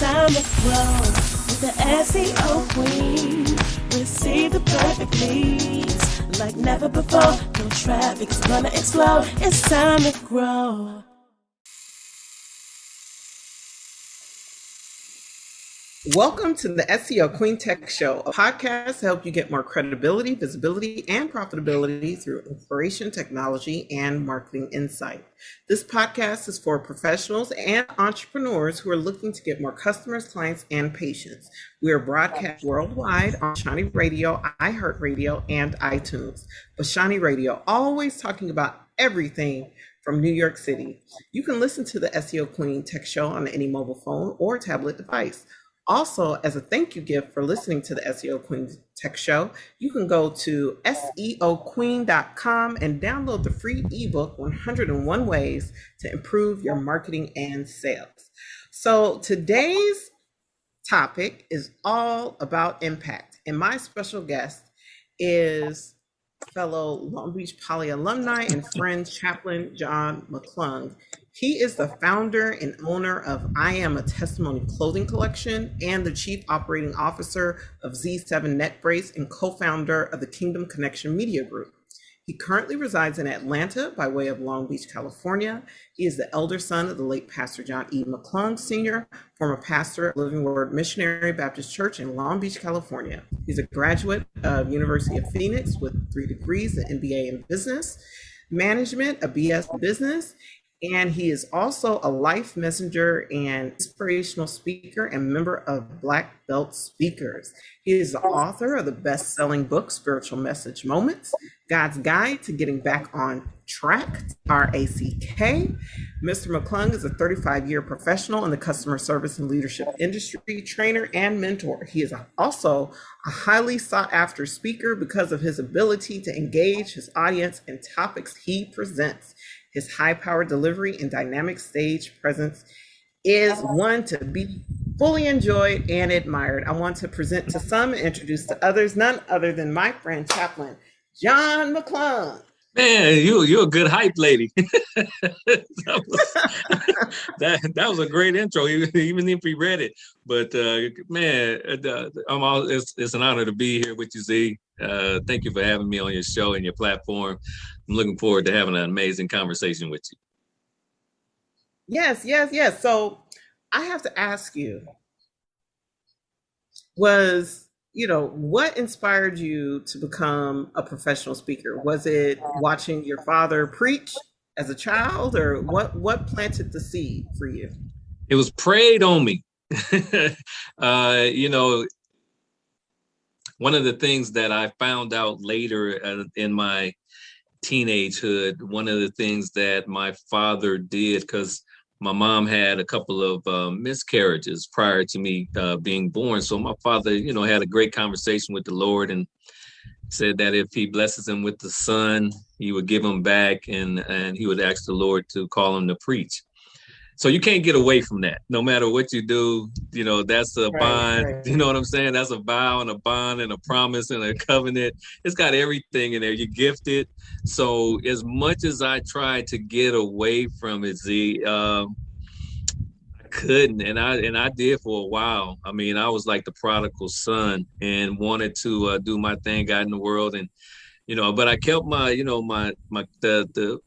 time to grow with the SEO Queen. Receive the perfect leads like never before. No traffic is gonna explode. It's time to grow. Welcome to the SEO Queen Tech Show, a podcast to help you get more credibility, visibility, and profitability through inspiration, technology, and marketing insight. This podcast is for professionals and entrepreneurs who are looking to get more customers, clients, and patients. We are broadcast worldwide on Shiny Radio, iHeartRadio, and iTunes. But Shiny Radio, always talking about everything from New York City. You can listen to the SEO Queen Tech Show on any mobile phone or tablet device. Also, as a thank you gift for listening to the SEO Queen Tech Show, you can go to seoqueen.com and download the free ebook, 101 Ways to Improve Your Marketing and Sales. So today's topic is all about impact. And my special guest is fellow Long Beach Poly alumni and friend, Chaplain John McClung. He is the founder and owner of I Am a Testimony clothing collection and the chief operating officer of Z7 Net Brace and co-founder of the Kingdom Connection Media Group. He currently resides in Atlanta by way of Long Beach, California. He is the elder son of the late Pastor John McClung Jr., former pastor at Living Word Missionary Baptist Church in Long Beach, California. He's a graduate of University of Phoenix with 3 degrees, an MBA in business management, a BS in business, and he is also a life messenger and inspirational speaker and member of Black Belt Speakers. He is the author of the best-selling book, Spiritual Message Moments, God's Guide to Getting Back on Track, RACK. Mr. McClung is a 35-year professional in the customer service and leadership industry, trainer and mentor. He is also a highly sought-after speaker because of his ability to engage his audience in topics he presents. His high-powered delivery and dynamic stage presence is one to be fully enjoyed and admired. I want to present to some and introduce to others, none other than my friend, Chaplain John McClung. Man, you're a good hype lady. that was a great intro, even if we read it. But man, it's an honor to be here with you, Z. Thank you for having me on your show and your platform. I'm looking forward to having an amazing conversation with you. Yes. So I have to ask you, what inspired you to become a professional speaker? Was it watching your father preach as a child, or what planted the seed for you? It was preyed on me. One of the things that I found out later in my teenagehood, one of the things that my father did, because my mom had a couple of miscarriages prior to me being born. So my father, had a great conversation with the Lord and said that if he blesses him with the son, he would give him back and he would ask the Lord to call him to preach. So you can't get away from that. No matter what you do, that's a bond. Right. You know what I'm saying? That's a vow and a bond and a promise and a covenant. It's got everything in there. You're gifted. So as much as I tried to get away from it, Z, I couldn't. And I did for a while. I mean, I was like the prodigal son and wanted to do my thing out in the world. And, but I kept my, the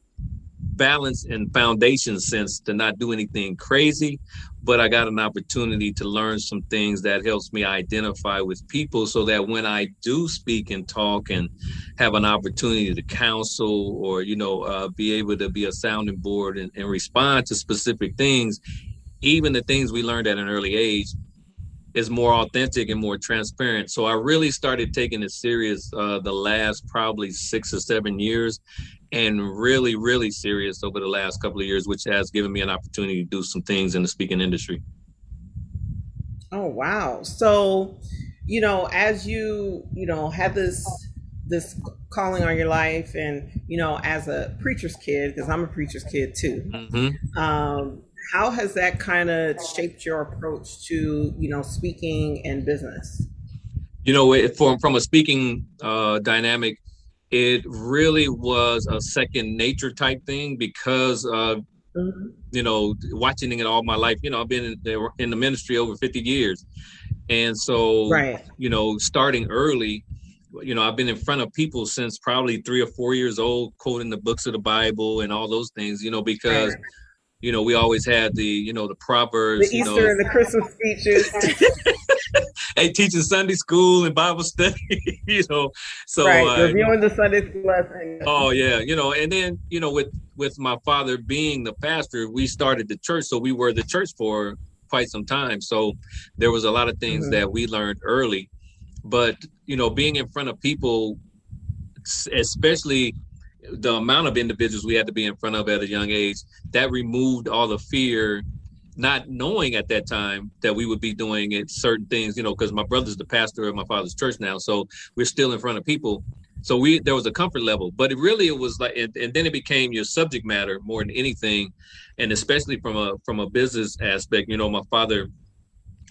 balance and foundation sense to not do anything crazy, but I got an opportunity to learn some things that helps me identify with people so that when I do speak and talk and have an opportunity to counsel or, be able to be a sounding board and respond to specific things, even the things we learned at an early age, is more authentic and more transparent. So I really started taking it serious the last probably 6 or 7 years, and really, really serious over the last couple of years, which has given me an opportunity to do some things in the speaking industry. Oh, wow. So, as you, had this calling on your life and, as a preacher's kid, because I'm a preacher's kid too, how has that kind of shaped your approach to, speaking and business? From a speaking dynamic, it really was a second nature type thing because watching it all my life. I've been in the ministry over 50 years. And so, right. Starting early, I've been in front of people since probably 3 or 4 years old, quoting the books of the Bible and all those things, because, right. We always had the Proverbs, the Easter and the Christmas speeches. Hey, teaching Sunday school and Bible study, so right, reviewing the Sunday school lesson. Oh yeah, and then with my father being the pastor, we started the church, so we were the church for quite some time. So there was a lot of things that we learned early, but being in front of people, especially the amount of individuals we had to be in front of at a young age, that removed all the fear, not knowing at that time that we would be doing it, certain things, because my brother's the pastor of my father's church now. So we're still in front of people. So there was a comfort level, but it was like, and then it became your subject matter more than anything. And especially from a business aspect, my father,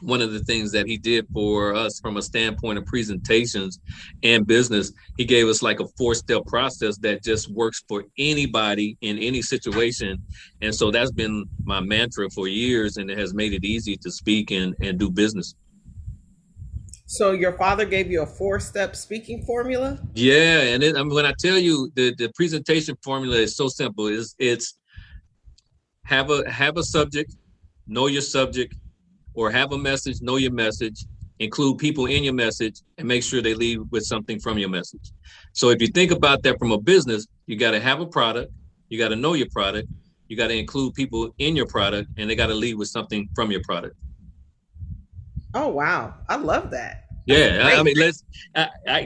one of the things that he did for us from a standpoint of presentations and business, he gave us like a 4-step process that just works for anybody in any situation. And so that's been my mantra for years, and it has made it easy to speak and do business. So your father gave you a 4-step speaking formula? Yeah. And when I tell you the presentation formula is so simple, it's have a subject, know your subject, or have a message, know your message, include people in your message, and make sure they leave with something from your message. So if you think about that from a business, you got to have a product, you got to know your product, you got to include people in your product, and they got to leave with something from your product. Oh, wow. I love that. Yeah. I mean,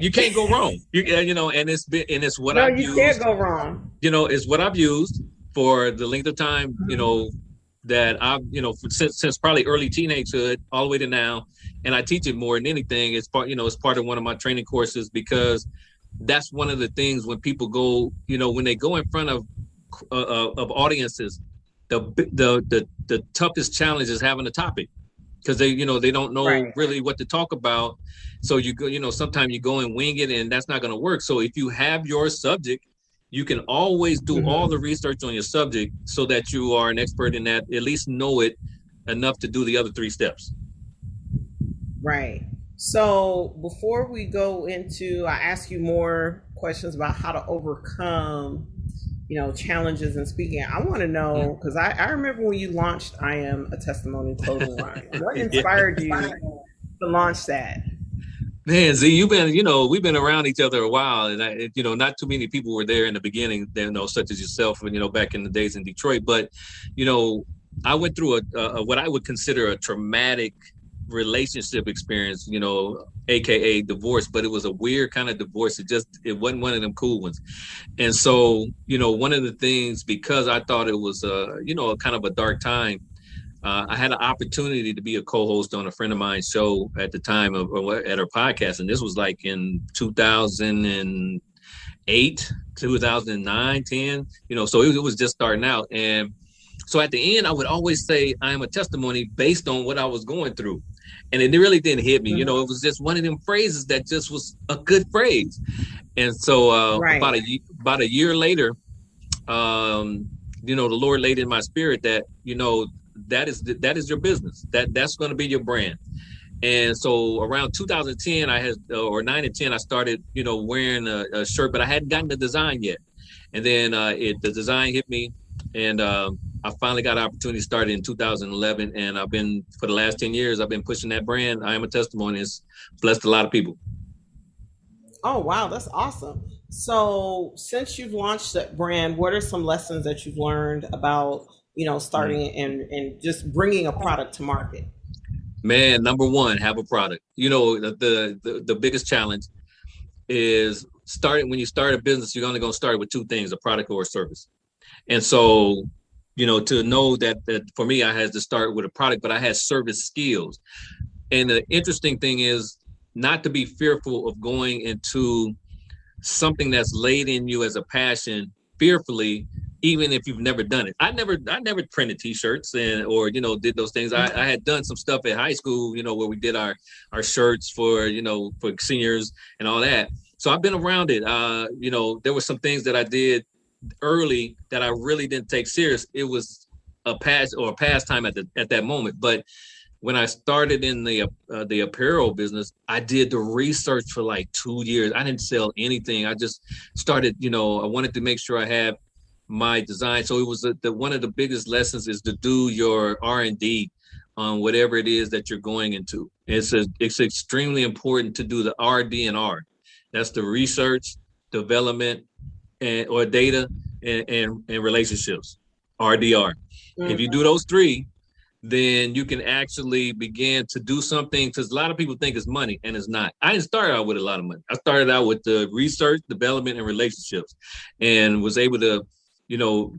you can't go wrong. And it's what I've used. No, you can't go wrong. It's what I've used for the length of time, that I've, since probably early teenagehood all the way to now. And I teach it more than anything. It's part of one of my training courses, because that's one of the things when people go, when they go in front of audiences, the toughest challenge is having a topic, because they don't know really what to talk about. So you go, sometimes you go and wing it, and that's not going to work. So if you have your subject, you can always do all the research on your subject so that you are an expert in that, at least know it enough to do the other 3 steps. Right. So before we go into, I ask you more questions about how to overcome, challenges in speaking. I want to know, because I remember when you launched I Am a Testimony Clothing line. What inspired you to launch that? Man, Z, we've been around each other a while, and not too many people were there in the beginning, such as yourself, back in the days in Detroit. But, I went through a what I would consider a traumatic relationship experience, AKA divorce, but it was a weird kind of divorce. It wasn't one of them cool ones. And so, one of the things, because I thought it was, kind of a dark time, I had an opportunity to be a co-host on a friend of mine's show at the time at her podcast. And this was like in 2008, 2009, 10, so it was just starting out. And so at the end, I would always say, I am a testimony based on what I was going through. And it really didn't hit me. It was just one of them phrases that just was a good phrase. And so about a year later, the Lord laid in my spirit that, that is your business. That's going to be your brand. And so around 2010, or 9 and 10, I started, wearing a shirt, but I hadn't gotten the design yet. And then the design hit me, and I finally got an opportunity to start in 2011. And for the last 10 years, I've been pushing that brand. I Am a Testimony. It's blessed a lot of people. Oh, wow. That's awesome. So since you've launched that brand, what are some lessons that you've learned about starting and just bringing a product to market? Man, number one, have a product. The biggest challenge is when you start a business, you're only going to start with 2 things, a product or a service. And so, to know that for me, I had to start with a product, but I had service skills. And the interesting thing is not to be fearful of going into something that's laid in you as a passion fearfully, even if you've never done it. I never printed T-shirts or did those things. I had done some stuff at high school, where we did our shirts for seniors and all that. So I've been around it. There were some things that I did early that I really didn't take serious. It was a pastime at that moment. But when I started in the apparel business, I did the research for like 2 years. I didn't sell anything. I just started, I wanted to make sure I had my design. So it was one of the biggest lessons is to do your R&D on whatever it is that you're going into. It's extremely important to do the RD&R. That's the research, development, or data and relationships, RDR. Mm-hmm. If you do those three, then you can actually begin to do something, because a lot of people think it's money, and it's not. I didn't start out with a lot of money. I started out with the research, development, and relationships, and was able to,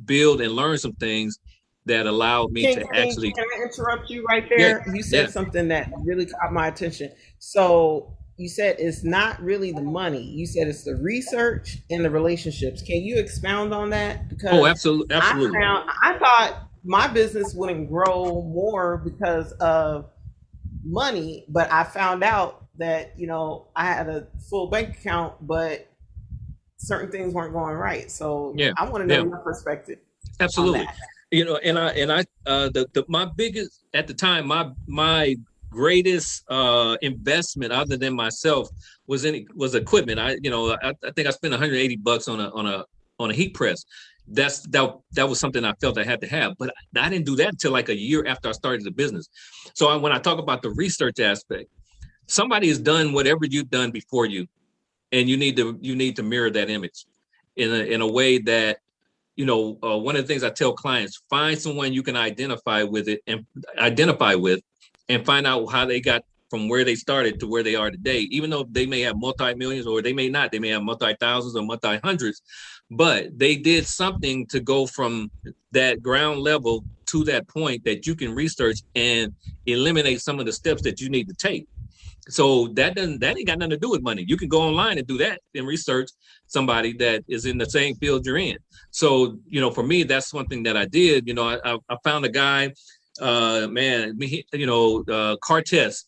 build and learn some things that allowed me to actually. Can I interrupt you right there? Yeah. You said something that really caught my attention. So you said it's not really the money. You said it's the research and the relationships. Can you expound on that? Because absolutely. I thought my business wouldn't grow more because of money, but I found out that, I had a full bank account, but certain things weren't going right. So I want to know your perspective. Absolutely. My biggest, at the time, my greatest investment other than myself was equipment. I think I spent $180 on a heat press. That was something I felt I had to have, but I didn't do that until like a year after I started the business. So when I talk about the research aspect, somebody has done whatever you've done before you, and you need to mirror that image in a way that, one of the things I tell clients: find someone you can identify with and find out how they got from where they started to where they are today, even though they may have multi-millions, or they may not, they may have multi-thousands or multi-hundreds, but they did something to go from that ground level to that point that you can research and eliminate some of the steps that you need to take. So that ain't got nothing to do with money. You can go online and do that and research somebody that is in the same field you're in. So, for me, that's one thing that I did. I found a guy, Cartes,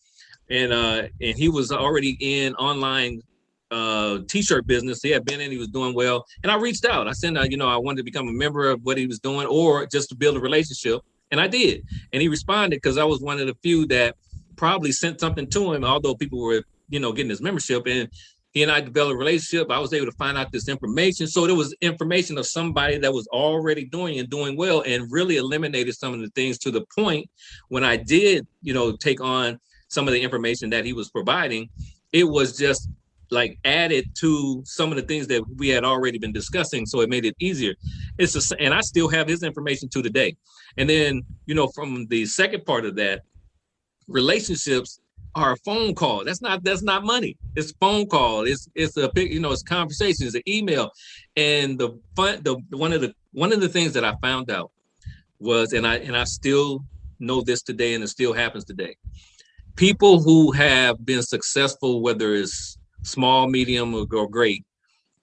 and he was already in online t-shirt business. He had been in, he was doing well. And I reached out. I said, I wanted to become a member of what he was doing, or just to build a relationship. And I did. And he responded, because I was one of the few that probably sent something to him, although people were, getting his membership. And he and I developed a relationship. I was able to find out this information. So there was information of somebody that was already doing well, and really eliminated some of the things, to the point when I did, take on some of the information that he was providing, it was just like added to some of the things that we had already been discussing. So it made it easier. And I still have his information to today. And then, from the second part of that, relationships are a phone call. That's not money. It's phone call. It's a big, it's conversation. It's an email. And one of the things that I found out was, and I still know this today, and it still happens today. People who have been successful, whether it's small, medium, or great,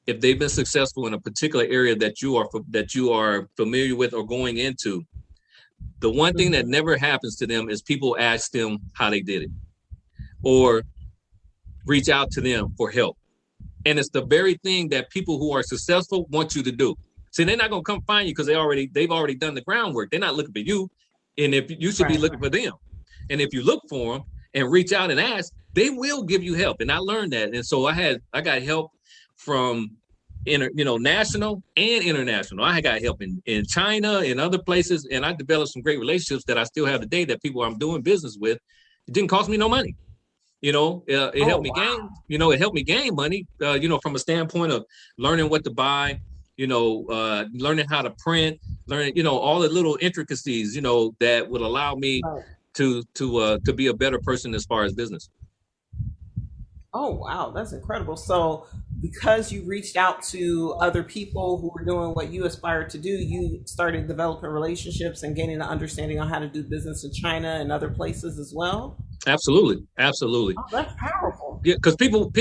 if they've been successful in a particular area that you are familiar with or going into, the one thing that never happens to them is people ask them how they did it, or reach out to them for help. And it's the very thing that people who are successful want you to do. See, they're not going to come find you because they've already done the groundwork. They're not looking for you. And if you should be looking for them. And if you look for them and reach out and ask, they will give you help. And I learned that. And so I got help from national and international. I got help in China and other places, and I developed some great relationships that I still have today, that people I'm doing business with. It didn't cost me no money. It helped me gain, it helped me gain money, from a standpoint of learning what to buy, learning how to print, learning, all the little intricacies, that would allow me to be a better person as far as business. Oh, wow. That's incredible. So because you reached out to other people who were doing what you aspired to do, you started developing relationships and gaining an understanding on how to do business in China and other places as well? Absolutely. Oh, that's powerful. Yeah, because people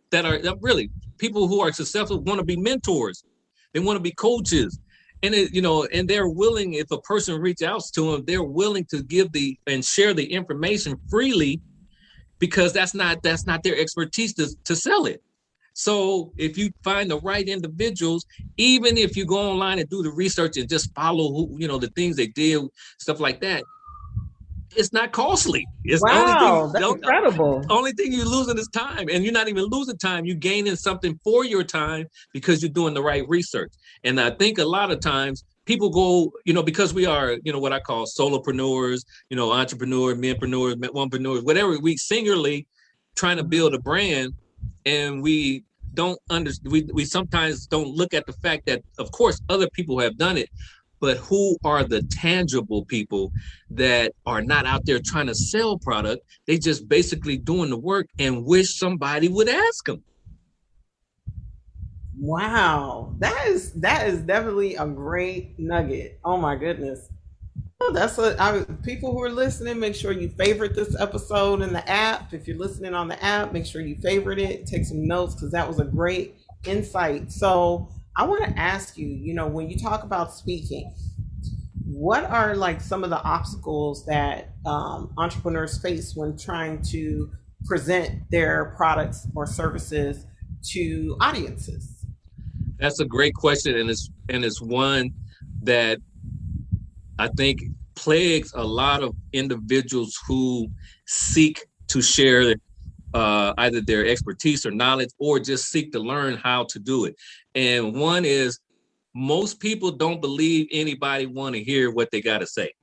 that are really, people who are successful want to be mentors. They want to be coaches. And and they're willing, if a person reaches out to them, they're willing to give and share the information freely, because that's not their expertise to sell it. So if you find the right individuals, even if you go online and do the research and just follow the things they did, stuff like that, it's not costly. It's Wow, that's incredible. Only thing you're losing is time, and you're not even losing time. You're gaining something for your time because you're doing the right research. And I think a lot of times people go, because we are, what I call solopreneurs, entrepreneurs, menpreneurs, onepreneurs, whatever, we singularly trying to build a brand, and we don't we sometimes don't look at the fact that, of course, other people have done it, but who are the tangible people that are not out there trying to sell product? They just basically doing the work and wish somebody would ask them. Wow, that is definitely a great nugget. Oh my goodness. People who are listening, make sure you favorite this episode in the app. If you're listening on the app, make sure you favorite it, take some notes, because that was a great insight. So I want to ask you, when you talk about speaking, what are like some of the obstacles that entrepreneurs face when trying to present their products or services to audiences? That's a great question, and it's one that I think plagues a lot of individuals who seek to share either their expertise or knowledge, or just seek to learn how to do it. And one is, most people don't believe anybody want to hear what they got to say,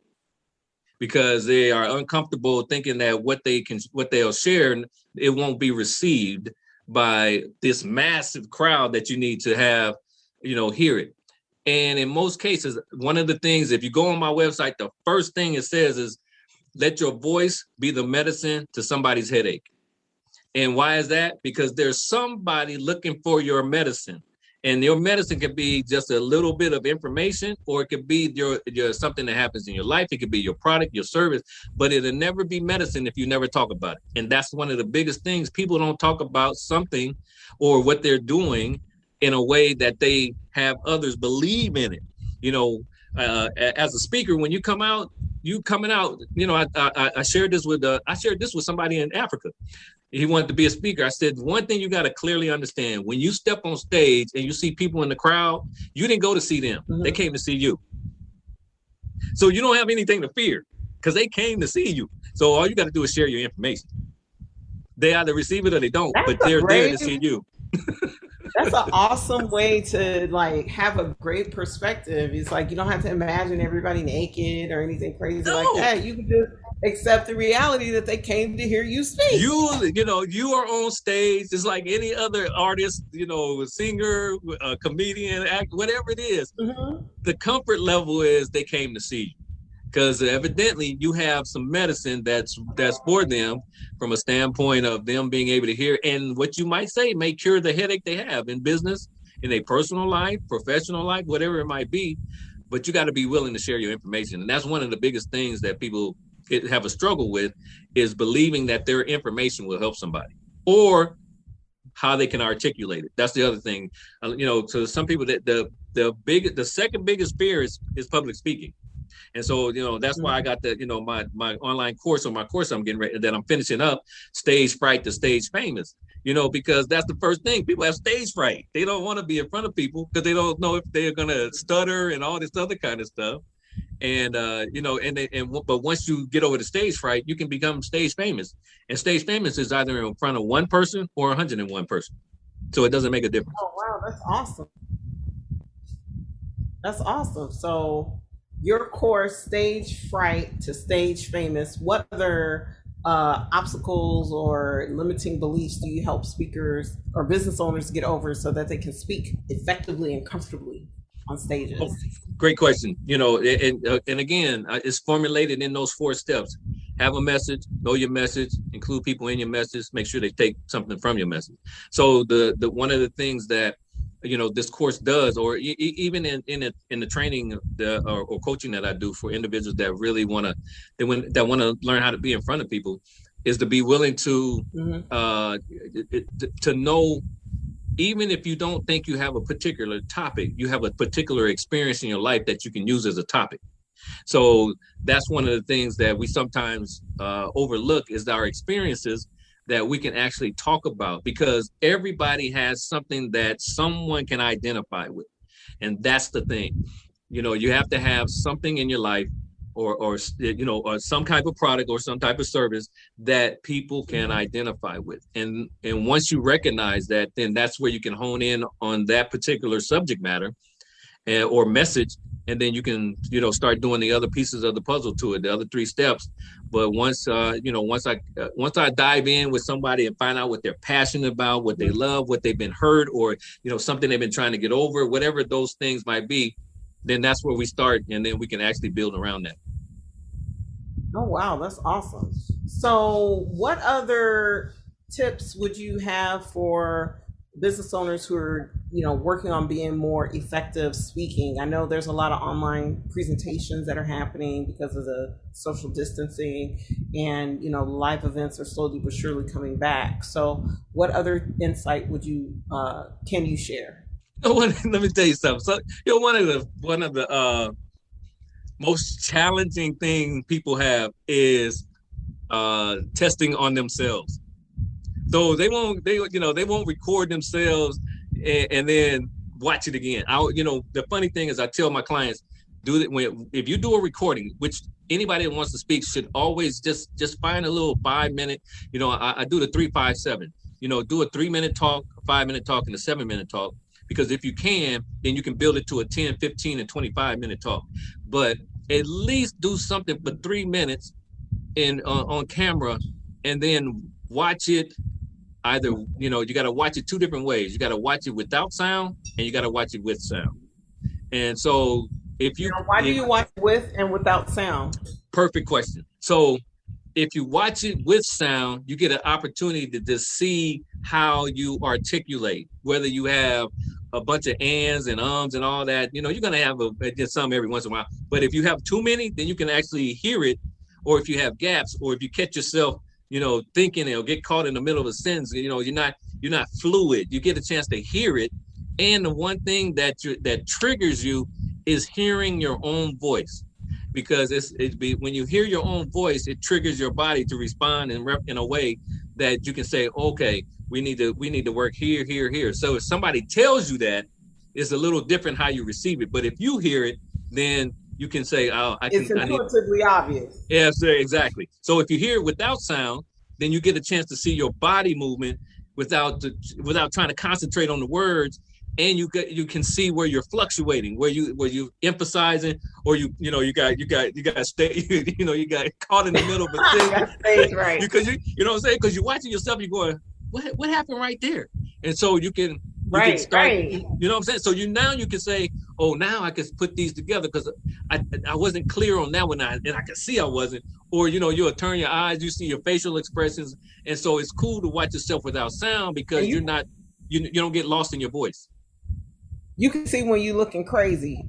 because they are uncomfortable thinking that what they'll share, it won't be received by this massive crowd that you need to have, hear it. And in most cases, one of the things, if you go on my website, the first thing it says is, let your voice be the medicine to somebody's headache. And why is that? Because there's somebody looking for your medicine. And your medicine could be just a little bit of information, or it could be your something that happens in your life. It could be your product, your service, but it'll never be medicine if you never talk about it. And that's one of the biggest things. People don't talk about something or what they're doing in a way that they have others believe in it. As a speaker, when you come out, I shared this with somebody in Africa. He wanted to be a speaker. I said, one thing you got to clearly understand, when you step on stage and you see people in the crowd, you didn't go to see them. Mm-hmm. They came to see you. So you don't have anything to fear, because they came to see you. So all you got to do is share your information. They either receive it or they don't, but they're there to see you. That's an awesome way to have a great perspective. It's like, you don't have to imagine everybody naked or anything crazy like that. You can just accept the reality that they came to hear you speak. You are on stage just like any other artist, singer, comedian, act, whatever it is. Mm-hmm. The comfort level is they came to see you, because evidently you have some medicine that's for them, from a standpoint of them being able to hear, and what you might say may cure the headache they have in business, in a personal life, professional life, whatever it might be. But you got to be willing to share your information. And that's one of the biggest things that people have a struggle with, is believing that their information will help somebody, or how they can articulate it. That's the other thing. So some people, that the second biggest fear is public speaking. And so, that's why I got my online course, or my course I'm getting ready, that I'm finishing up, Stage Fright to Stage Famous, because that's the first thing. People have stage fright. They don't want to be in front of people because they don't know if they're going to stutter and all this other kind of stuff. And, but once you get over the stage fright, you can become stage famous. And stage famous is either in front of one person or 101 person. So it doesn't make a difference. Oh, wow. That's awesome. That's awesome. So your course, Stage Fright to Stage Famous, what other obstacles or limiting beliefs do you help speakers or business owners get over so that they can speak effectively and comfortably on stages? Oh, great question. And again, it's formulated in those 4 steps. Have a message, know your message, include people in your message, make sure they take something from your message. So the one of the things that this course does, or even in the training or coaching that I do for individuals that really want to learn how to be in front of people, is to be willing to to know, even if you don't think you have a particular topic, you have a particular experience in your life that you can use as a topic. So that's one of the things that we sometimes overlook, is our experiences. that we can actually talk about, because everybody has something that someone can identify with. And that's the thing. You have to have something in your life or some type of product or some type of service that people can identify with. And once you recognize that, then that's where you can hone in on that particular subject matter or message. And then you can, start doing the other pieces of the puzzle to it, the other 3 steps. But once I dive in with somebody and find out what they're passionate about, what they love, what they've been hurt, or, something they've been trying to get over, whatever those things might be, then that's where we start. And then we can actually build around that. Oh, wow. That's awesome. So what other tips would you have for business owners who are, working on being more effective speaking? I know there's a lot of online presentations that are happening because of the social distancing, and, live events are slowly but surely coming back. So what other insight can you share? Let me tell you something. So, one of the most challenging thing people have is testing on themselves. So they won't record themselves and then watch it again. The funny thing is, I tell my clients, if you do a recording, which anybody that wants to speak should always just find a little 5-minute, I do the 3-5-7, do a 3-minute talk, a 5-minute talk, and a 7-minute talk. Because if you can, then you can build it to a 10, 15, and 25-minute talk. But at least do something for 3 minutes on camera, and then watch it. Either, you got to watch it 2 different ways. You got to watch it without sound, and you got to watch it with sound. And so why do you watch with and without sound? Perfect question. So if you watch it with sound, you get an opportunity to see how you articulate, whether you have a bunch of ands and ums and all that. You're going to have just some every once in a while. But if you have too many, then you can actually hear it. Or if you have gaps, or if you catch yourself, thinking, or get caught in the middle of a sentence, you're not fluid. You get a chance to hear it. And the one thing that triggers you is hearing your own voice, because when you hear your own voice, it triggers your body to respond in a way that you can say, okay, we need to work here, here, here. So if somebody tells you that, it's a little different how you receive it. But if you hear it, then you can say, it's intuitively obvious. Yes, exactly. So if you hear it without sound, then you get a chance to see your body movement without trying to concentrate on the words, and you can see where you're fluctuating, where you emphasizing, or you got stay, you got caught in the middle of a thing, right? Because you know what I'm saying, because you're watching yourself, you're going, what happened right there, and so you can. Right. You know what I'm saying? So you can say, oh, now I can put these together because I wasn't clear on that one, and I can see I wasn't. Or, you'll turn your eyes, you see your facial expressions. And so it's cool to watch yourself without sound, because you don't get lost in your voice. You can see when you're looking crazy.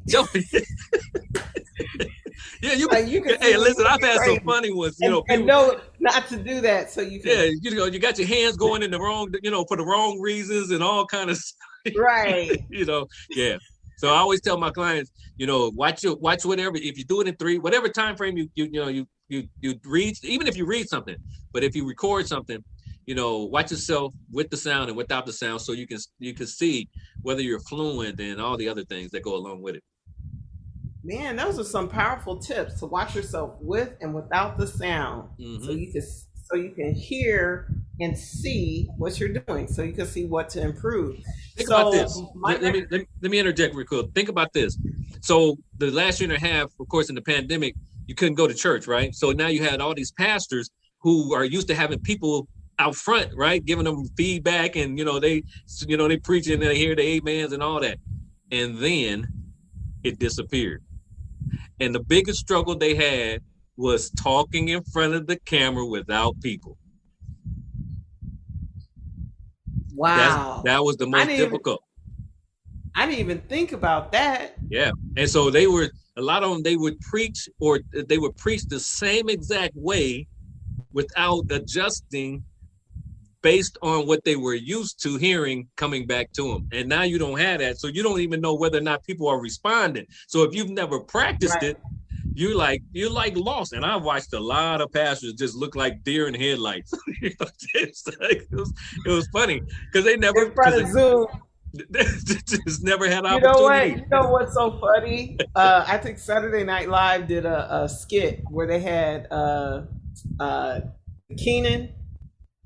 Yeah, you can hey, listen, I've had some funny ones, people, and know not to do that, so you can. Yeah, you got your hands going in the wrong, for the wrong reasons and all kind of stuff. Right. Yeah. So I always tell my clients, watch whatever. If you do it in 3, whatever time frame you read, even if you read something, but if you record something, watch yourself with the sound and without the sound, so you can see whether you're fluent and all the other things that go along with it. Man, those are some powerful tips to watch yourself with and without the sound, so you can hear and see what you're doing, so you can see what to improve. Think about this. Let me interject real quick. Think about this. So the last year and a half, of course, in the pandemic, you couldn't go to church, right? So now you had all these pastors who are used to having people out front, right, giving them feedback, and they preach and they hear the amens and all that, and then it disappeared. And the biggest struggle they had was talking in front of the camera without people. Wow. That was the most difficult. I didn't even think about that. Yeah. And so a lot of them, they would preach the same exact way without adjusting based on what they were used to hearing coming back to them. And now you don't have that. So you don't even know whether or not people are responding. So if you've never practiced it, you're like lost. And I watched a lot of pastors just look like deer in headlights. It was funny because they never in front of Zoom. just never had You know what? You know what's so funny? I think Saturday Night Live did a skit where they had Keenan.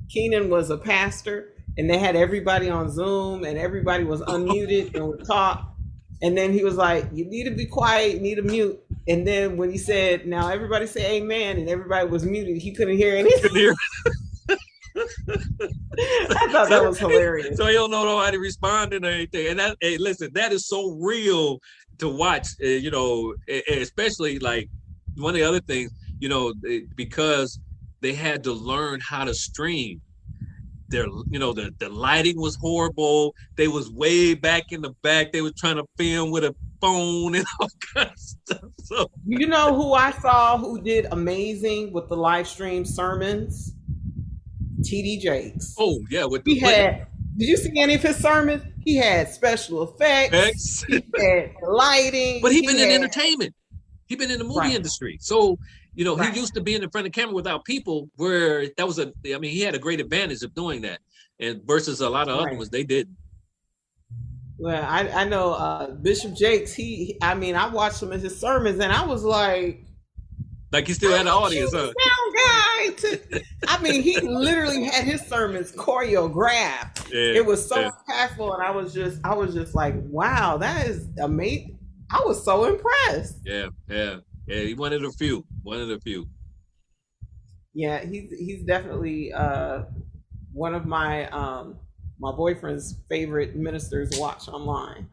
Keenan was a pastor, and they had everybody on Zoom, and everybody was unmuted and would talk. And then he was like, "You need to be quiet. You need to mute." And then when he said, "Now everybody say amen," and everybody was muted, he couldn't hear anything. I thought that was hilarious. So he don't know how to respond and anything. And that, hey, listen, that is so real to watch. Especially like one of the other things, because they had to learn how to stream. The lighting was horrible. They was way back in the back. They was trying to film with a phone and all kinds of stuff. So you know who I saw who did amazing with the live stream sermons? T.D. Jakes. Oh yeah, did you see any of his sermons? He had special effects. He had lighting. But he's been in entertainment. He's been in the movie industry. So he used to be in front of the camera without people, where that was he had a great advantage of doing that, and versus a lot of other ones, they didn't. Well, I know Bishop Jakes. I watched some of his sermons, and I was like he still had an audience. He literally had his sermons choreographed. Yeah, it was so impactful, and I was just like, wow, that is amazing. I was so impressed. Yeah. He one of the few. Yeah, he's definitely one of my my boyfriend's favorite ministers to watch online.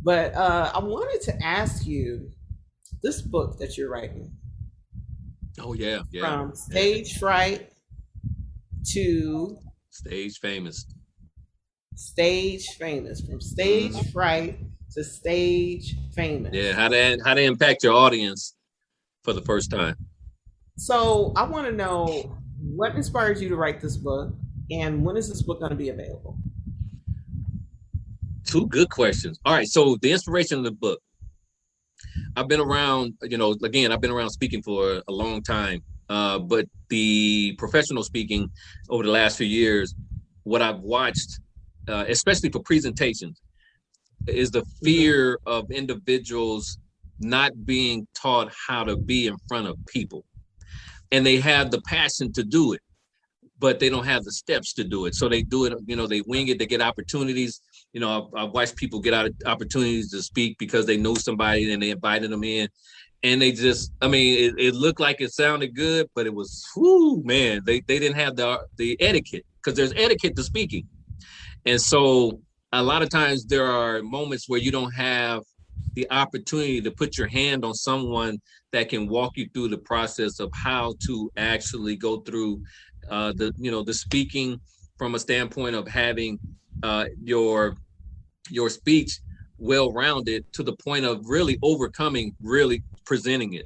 But I wanted to ask you, this book that you're writing. Oh yeah. From stage fright to stage famous. From stage fright to stage famous. Yeah, how to impact your audience for the first time. So I want to know what inspired you to write this book, and when is this book going to be available? Two good questions. All right, so the inspiration of the book. I've been around, I've been around speaking for a long time, but the professional speaking over the last few years, what I've watched, especially for presentations, is the fear of individuals not being taught how to be in front of people. And they have the passion to do it, but they don't have the steps to do it. So they do it, they wing it, they get opportunities. I've watched people get out opportunities to speak because they know somebody and they invited them in. And they just, it looked like it sounded good, but it was, they didn't have the etiquette, because there's etiquette to speaking. And so a lot of times there are moments where you don't have the opportunity to put your hand on someone that can walk you through the process of how to actually go through the speaking from a standpoint of having your speech well-rounded to the point of really overcoming, really presenting it.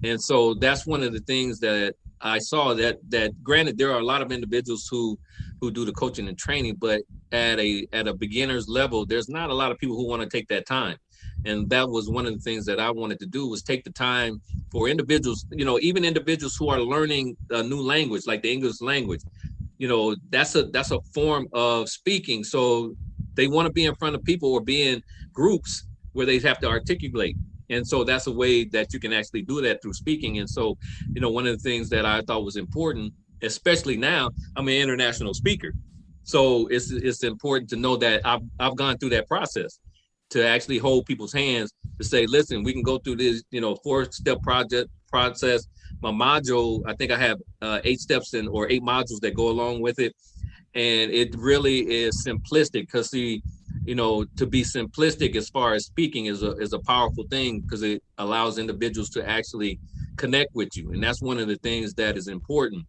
And so that's one of the things that I saw, that granted, there are a lot of individuals who do the coaching and training, but at a beginner's level, there's not a lot of people who want to take that time. And that was one of the things that I wanted to do, was take the time for individuals, even individuals who are learning a new language, like the English language, that's a form of speaking. So they want to be in front of people or be in groups where they have to articulate. And so that's a way that you can actually do that through speaking. And so, one of the things that I thought was important, especially now, I'm an international speaker. So it's important to know that I've gone through that process, to actually hold people's hands, to say, listen, we can go through this, 4-step process. My module, I think I have 8 steps or 8 modules that go along with it. And it really is simplistic, because to be simplistic as far as speaking is a powerful thing, because it allows individuals to actually connect with you. And that's one of the things that is important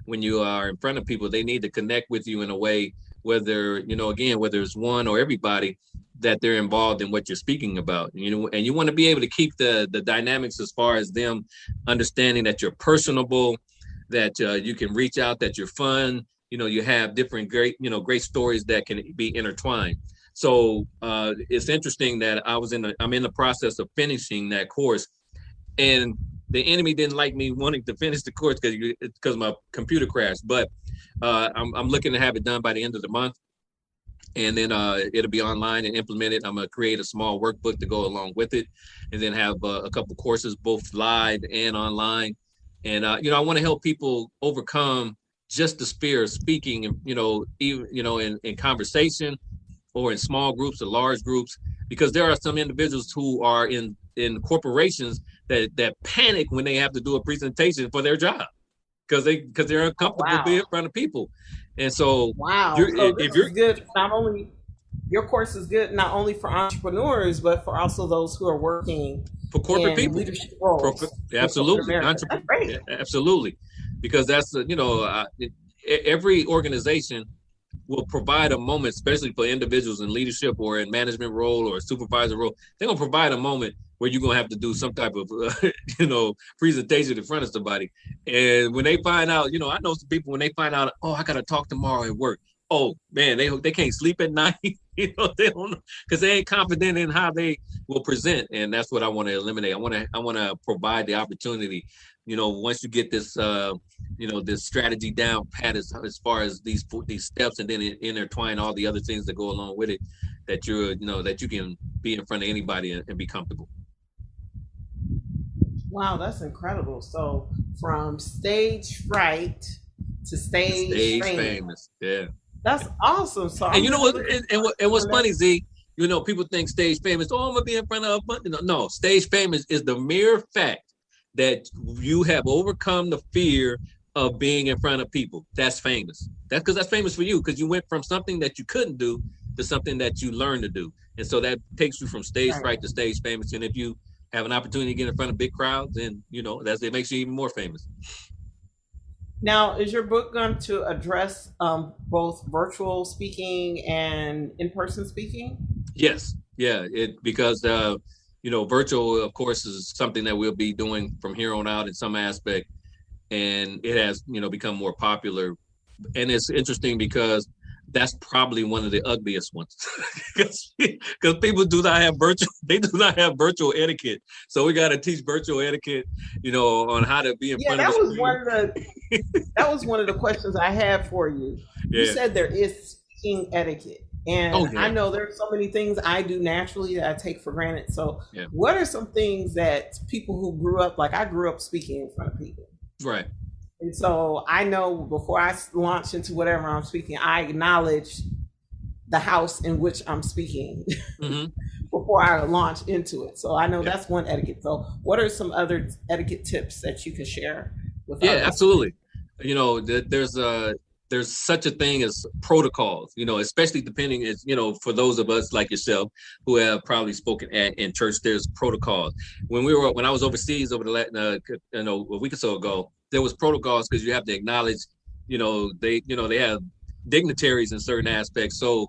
when you are in front of people. They need to connect with you in a way, whether it's one or everybody, that they're involved in what you're speaking about, and you want to be able to keep the dynamics as far as them understanding that you're personable, that you can reach out, that you're fun, you have different great stories that can be intertwined. So it's interesting that I'm in the process of finishing that course, and the enemy didn't like me wanting to finish the course because my computer crashed. But I'm looking to have it done by the end of the month. And then it'll be online and implemented. I'm going to create a small workbook to go along with it, and then have a couple courses, both live and online. And, I want to help people overcome just the fear of speaking, and, even, in conversation or in small groups or large groups, because there are some individuals who are in corporations that panic when they have to do a presentation for their job because they're uncomfortable being in front of people. And so, if you're good, not only your course is good, not only for entrepreneurs, but for also those who are working for corporate people, leadership roles. Absolutely. Absolutely. Because that's, every organization will provide a moment, especially for individuals in leadership or in management role or supervisor role. They're going to provide a moment where you're going to have to do some type of, presentation in front of somebody. And when they find out, I know some people, when they find out, I got to talk tomorrow at work. Oh man, they can't sleep at night. They don't know, because they ain't confident in how they will present. And that's what I want to eliminate. I want to provide the opportunity, once you get this, this strategy down pat as far as these steps, and then intertwine all the other things that go along with it, that that you can be in front of anybody and be comfortable. Wow, that's incredible. So from stage fright to stage famous. Yeah. That's awesome. So and what's funny, Z, people think stage famous, I'm gonna be in front of a bunch. No, stage famous is the mere fact that you have overcome the fear of being in front of people. That's famous. That's famous for you, because you went from something that you couldn't do to something that you learned to do. And so that takes you from stage fright to stage famous. And if you have an opportunity to get in front of big crowds, then it makes you even more famous. Now, is your book going to address both virtual speaking and in-person speaking? Yes. Yeah. Because virtual, of course, is something that we'll be doing from here on out in some aspect. And it has, become more popular. And it's interesting because that's probably one of the ugliest ones, because people do not have virtual etiquette. So we got to teach virtual etiquette, on how to be in front of that was one of the questions I had for you. Yeah. You said there is speaking etiquette. And I know there's so many things I do naturally that I take for granted. So what are some things that people who grew up, like I grew up speaking in front of people. Right. And so I know before I launch into whatever I'm speaking, I acknowledge the house in which I'm speaking before I launch into it. So I know that's one etiquette. So what are some other etiquette tips that you can share with us? Absolutely. There's such a thing as protocols, especially depending, for those of us like yourself who have probably spoken in church, there's protocols. When I was overseas over the a week or so ago, there was protocols because you have to acknowledge, they have dignitaries in certain aspects. So,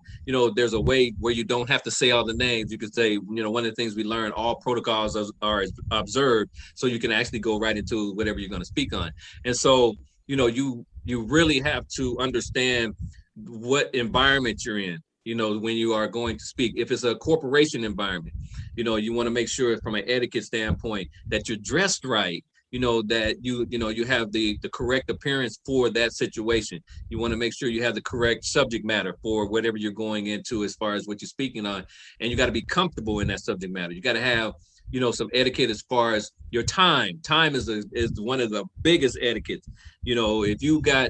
there's a way where you don't have to say all the names. You could say, one of the things we learned, all protocols are observed, so you can actually go right into whatever you're going to speak on. And so, you really have to understand what environment you're in, when you are going to speak. If it's a corporation environment, you want to make sure from an etiquette standpoint that you're dressed right, that you have the correct appearance for that situation. You want to make sure you have the correct subject matter for whatever you're going into as far as what you're speaking on. And you got to be comfortable in that subject matter. You got to have some etiquette as far as your time. Time is one of the biggest etiquettes. If you got,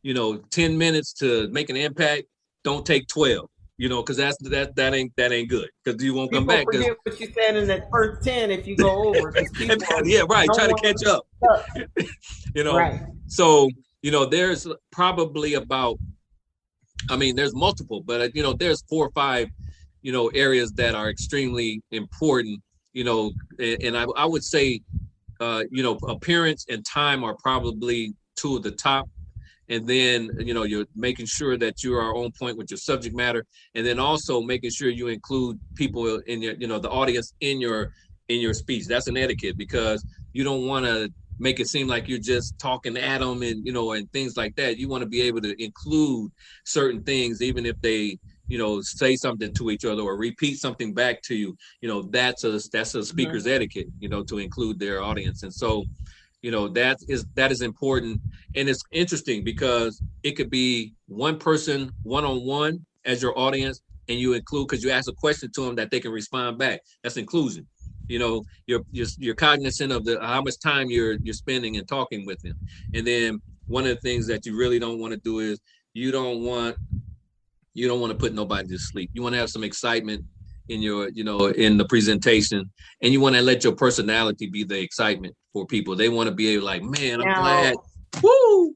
10 minutes to make an impact, don't take 12, because that ain't good, because you won't come back. Forget what you said in that first 10 if you go over. Yeah, right. Try to catch up. Right. So, there's probably about, there's multiple, but there's 4 or 5, areas that are extremely important. And I would say, appearance and time are probably 2 of the top. And then, you're making sure that you are on point with your subject matter. And then also making sure you include people in your, the audience in your speech. That's an etiquette, because you don't want to make it seem like you're just talking at them and, and things like that. You want to be able to include certain things, even if they, say something to each other or repeat something back to you. That's a speaker's etiquette, to include their audience. And so, that is important. And it's interesting because it could be one person one-on-one as your audience, and you include, because you ask a question to them that they can respond back. That's inclusion. You're cognizant of how much time you're spending and talking with them. And then one of the things that you really don't want to do is you don't want to put nobody to sleep. You want to have some excitement in your, in the presentation, and you want to let your personality be the excitement for people. They want to be able, like, man, I'm glad. Woo!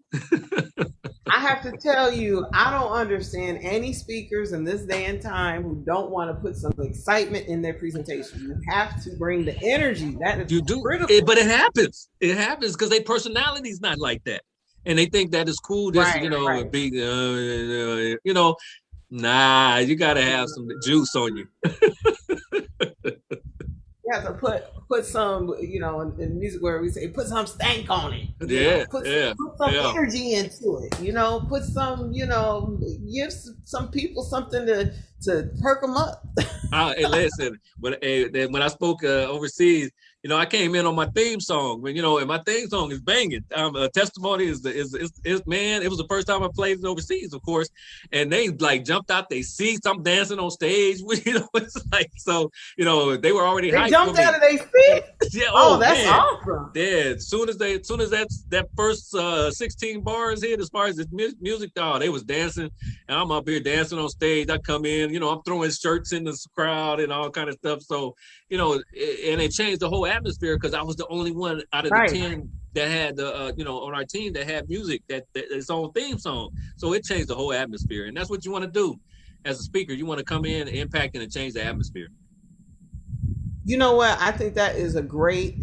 I have to tell you, I don't understand any speakers in this day and time who don't want to put some excitement in their presentation. You have to bring the energy. That is critical. But it happens. It happens because their personality is not like that, and they think that is cool. Just big, nah. You got to have some juice on you. You have to put some, in music where we say put some stank on it. Put some energy into it. Put some, give some people something to perk them up. Hey, listen, when I spoke overseas, I came in on my theme song, and my theme song is banging. Testimony is man. It was the first time I played it overseas, of course, and they like jumped out their seats. I'm dancing on stage. It's like, so they were already hyped. Jumped out of their seats. Yeah. Oh, that's awesome. Yeah. As soon as that first 16 bars hit, as far as the music, they was dancing, and I'm up here dancing on stage. I come in, I'm throwing shirts in the crowd and all kind of stuff. So, and it changed the whole atmosphere because I was the only one out of the 10 that had on our team that had music that its own theme song. So it changed the whole atmosphere, and that's what you want to do as a speaker. You want to come in, impact, and change the atmosphere. You know what? I think that is a great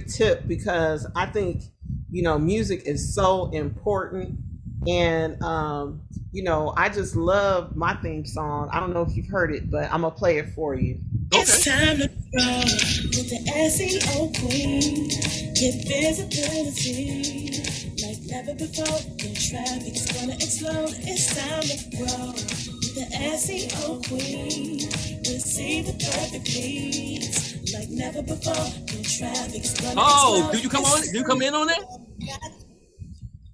tip, because I think music is so important. And I just love my theme song. I don't know if you've heard it, but I'm gonna play it for you. Okay. It's time to grow with the SEO Queen. Get visibility like never before. The traffic's gonna explode. It's time to grow with the SEO Queen. Receive the perfect leads like never before. The traffic's gonna explode. Do you come on? Do you come in on that?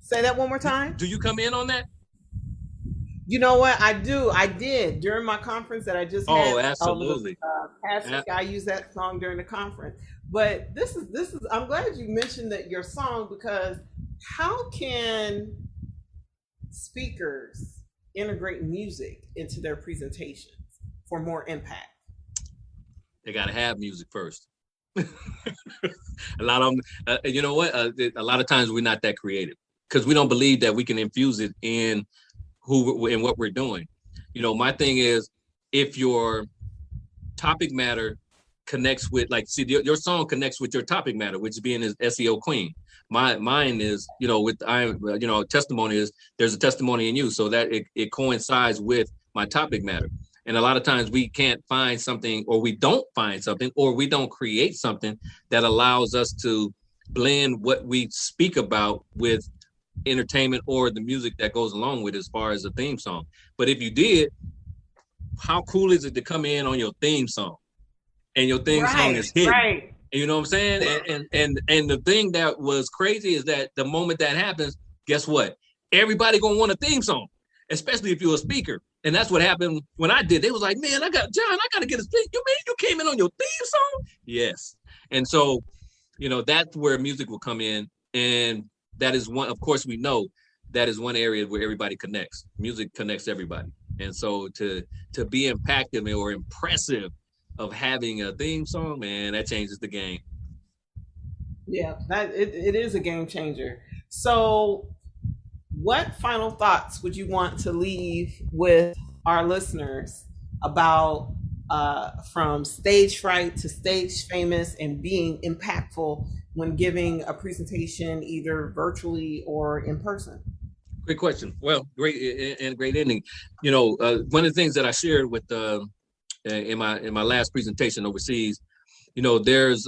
Say that one more time. Do you come in on that? You know what? I do. I did during my conference that I just had. Oh, absolutely. I used that song during the conference. But this is. I'm glad you mentioned that your song, because how can speakers integrate music into their presentations for more impact? They got to have music first. A lot of them. You know what? A lot of times we're not that creative, because we don't believe that we can infuse it in what we're doing. My thing is, if your topic matter connects with, your song connects with your topic matter, which being is SEO Queen. Mine is, testimony is, there's a testimony in you, so that it coincides with my topic matter. And a lot of times we can't find something, or we don't find something, or we don't create something that allows us to blend what we speak about with entertainment or the music that goes along with it, as far as a theme song. But if you did, how cool is it to come in on your theme song and your theme song is hit? Right. You know what I'm saying? And the thing that was crazy is that the moment that happens, guess what? Everybody gonna want a theme song, especially if you're a speaker. And that's what happened when I did. They was like, man, I got to get a speak. You mean you came in on your theme song? Yes. And so, that's where music will come in. And that is one, of course, we know that is one area where everybody connects. Music connects everybody. And so to be impactful or impressive of having a theme song, man, that changes the game. Yeah, it is a game changer. So what final thoughts would you want to leave with our listeners about from stage fright to stage famous and being impactful when giving a presentation, either virtually or in person? Great question. Well, great ending. One of the things that I shared with in my last presentation overseas, there's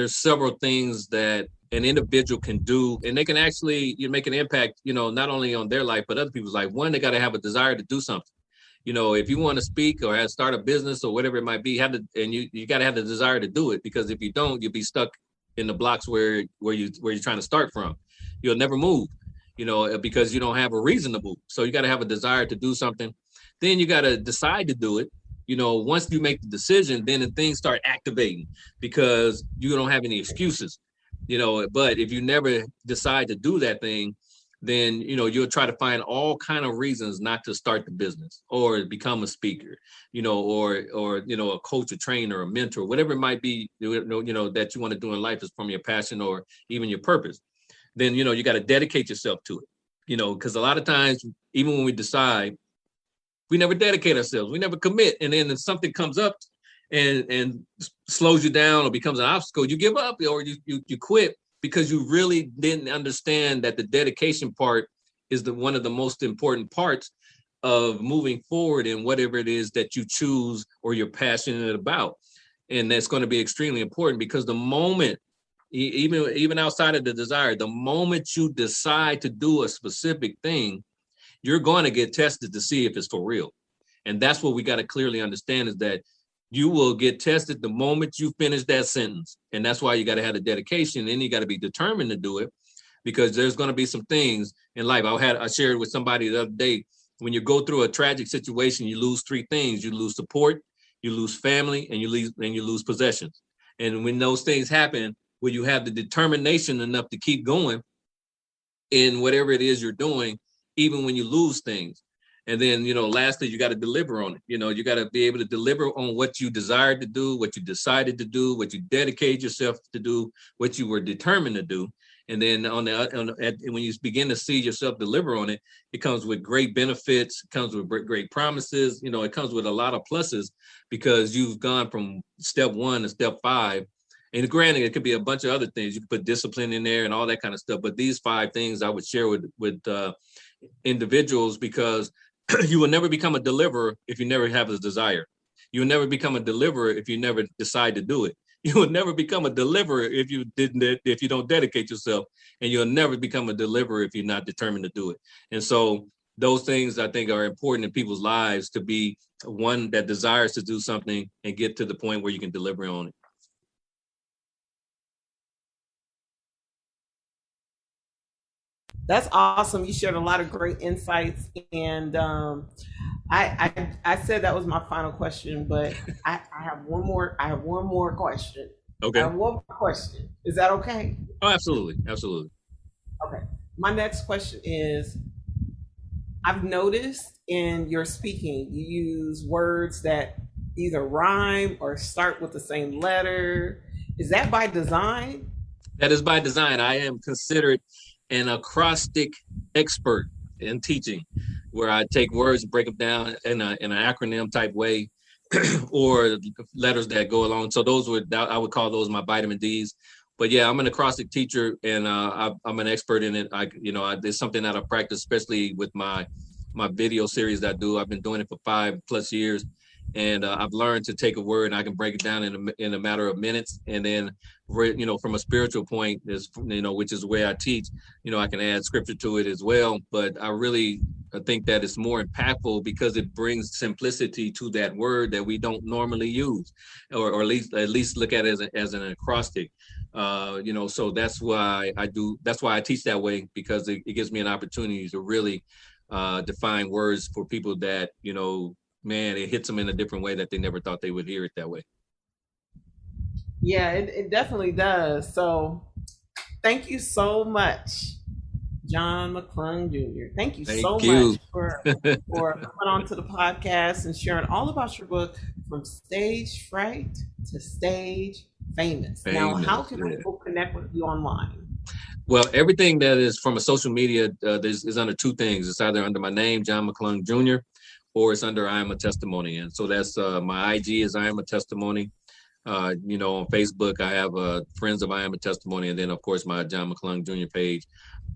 several things that an individual can do, and they can actually make an impact, not only on their life, but other people's life. One, they got to have a desire to do something. If you want to speak or start a business or whatever it might be, and you got to have the desire to do it, because if you don't, you'll be stuck in the blocks where you're trying to start from. You'll never move, because you don't have a reason to move. So you got to have a desire to do something. Then you got to decide to do it. Once you make the decision, then things start activating, because you don't have any excuses. But if you never decide to do that thing, then, you'll try to find all kind of reasons not to start the business or become a speaker, or a coach, a trainer, a mentor, whatever it might be, that you want to do in life is from your passion or even your purpose. Then, you got to dedicate yourself to it, because a lot of times, even when we decide, we never dedicate ourselves, we never commit. And then something comes up and slows you down or becomes an obstacle, you give up or you quit, because you really didn't understand that the dedication part is one of the most important parts of moving forward in whatever it is that you choose or you're passionate about. And that's going to be extremely important, because the moment, even outside of the desire, the moment you decide to do a specific thing, you're going to get tested to see if it's for real. And that's what we got to clearly understand, is that you will get tested the moment you finish that sentence. And that's why you got to have the dedication, and you got to be determined to do it, because there's going to be some things in life. I shared with somebody the other day, when you go through a tragic situation, you lose three things. You lose support, you lose family, and you lose possessions. And when those things happen, where you have the determination enough to keep going in whatever it is you're doing, even when you lose things. And then, lastly, you got to deliver on it. You got to be able to deliver on what you desired to do, what you decided to do, what you dedicate yourself to do, what you were determined to do. And then when you begin to see yourself deliver on it, it comes with great benefits, it comes with great promises, it comes with a lot of pluses, because you've gone from step 1 to step 5. And granted, it could be a bunch of other things. You could put discipline in there and all that kind of stuff. But these 5 things I would share with individuals, because you will never become a deliverer if you never have a desire. You will never become a deliverer if you never decide to do it. You will never become a deliverer if you don't dedicate yourself, and you'll never become a deliverer if you're not determined to do it. And so those things, I think, are important in people's lives, to be one that desires to do something and get to the point where you can deliver on it. That's awesome. You shared a lot of great insights, and I said that was my final question, but I have one more. I have one more question. Okay. I have one more question. Is that okay? Oh, absolutely, absolutely. Okay. My next question is: I've noticed in your speaking, you use words that either rhyme or start with the same letter. Is that by design? That is by design. I am considered an acrostic expert in teaching, where I take words and break them down in an acronym type way, or letters that go along. So I would call those my vitamin D's. But yeah, I'm an acrostic teacher, and I'm an expert in it. It's something that I practice, especially with my video series that I do. I've been doing it for 5+ years. And I've learned to take a word and I can break it down in a matter of minutes. And then, from a spiritual point, which is where I teach, I can add scripture to it as well. But I think that it's more impactful because it brings simplicity to that word that we don't normally use, or at least look at it as an acrostic. So that's why I teach that way, because it gives me an opportunity to really define words for people that, man, it hits them in a different way that they never thought they would hear it that way. Yeah, it definitely does. So thank you so much, John McClung Jr. Thank you so much for coming on to the podcast and sharing all about your book, From Stage Fright to Stage Famous. Now, how can people connect with you online? Well, everything that is from a social media is under 2 things. It's either under my name, John McClung Jr., or it's under I Am a Testimony. And so that's my IG is I Am a Testimony. On Facebook, I have Friends of I Am a Testimony, and then of course my John McClung Jr. page.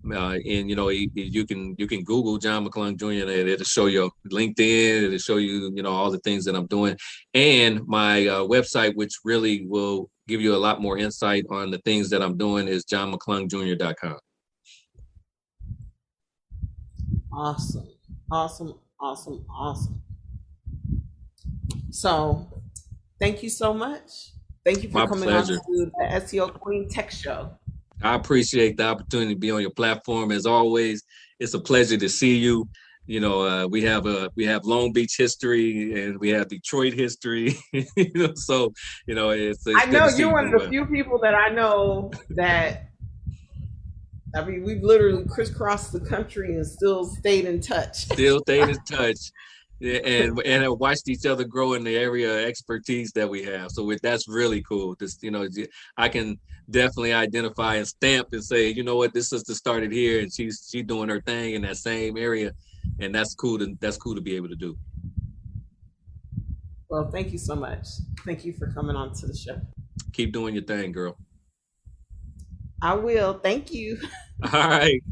And you can Google John McClung Jr. and it'll show you LinkedIn. It'll show you all the things that I'm doing, and my website, which really will give you a lot more insight on the things that I'm doing is johnmcclungjr.com. Awesome. So thank you so much. Thank you for coming on to the SEO Queen Tech Show. I appreciate the opportunity to be on your platform. As always, it's a pleasure to see you. You know, we have Long Beach history and we have Detroit history. So it's I know you're one of the few people that I know that. I mean, we've literally crisscrossed the country and still stayed in touch. Yeah, and have watched each other grow in the area of expertise that we have. So that's really cool. I can definitely identify and stamp and say, you know what, this sister started here and she's doing her thing in that same area, and that's cool to be able to do. Well, thank you so much. Thank you for coming on to the show. Keep doing your thing, girl. I will. Thank you. All right.